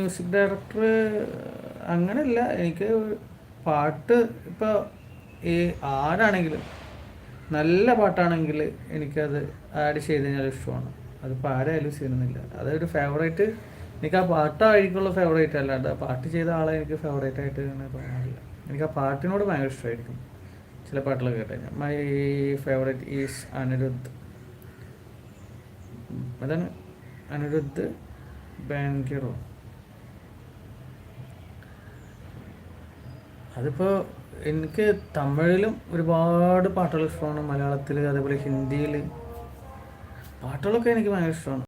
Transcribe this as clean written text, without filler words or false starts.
Music director അങ്ങനെയല്ല. എനിക്ക് പാട്ട് ഇപ്പോൾ ഈ ആരാണെങ്കിലും നല്ല പാട്ടാണെങ്കിൽ എനിക്കത് ആഡ് ചെയ്ത് കഴിഞ്ഞാൽ ഇഷ്ടമാണ്. അതിപ്പോൾ ആരായാലും ചെയ്യുന്നില്ല, അതൊരു ഫേവറേറ്റ്. എനിക്ക് ആ പാട്ടായിരിക്കുള്ള ഫേവറേറ്റ്, അല്ലാണ്ട് ആ പാട്ട് ചെയ്ത ആളെ എനിക്ക് ഫേവറേറ്റ് ആയിട്ട് അങ്ങനെ തോന്നാറില്ല. എനിക്ക് ആ പാട്ടിനോട് ഭയങ്കര ഇഷ്ടമായിരിക്കും. ചില പാട്ടുകളൊക്കെ കേട്ട് കഴിഞ്ഞാൽ മൈ ഫേവറേറ്റ് ഈസ് അനിരുദ്ധ്. അതാണ് അനിരുദ്ധ് ബാൻകിറോ. അതിപ്പോൾ എനിക്ക് തമിഴിലും ഒരുപാട് പാട്ടുകൾ ഇഷ്ടമാണ്, മലയാളത്തിൽ അതേപോലെ ഹിന്ദിയിൽ പാട്ടുകളൊക്കെ എനിക്ക് ഭയങ്കര ഇഷ്ടമാണ്.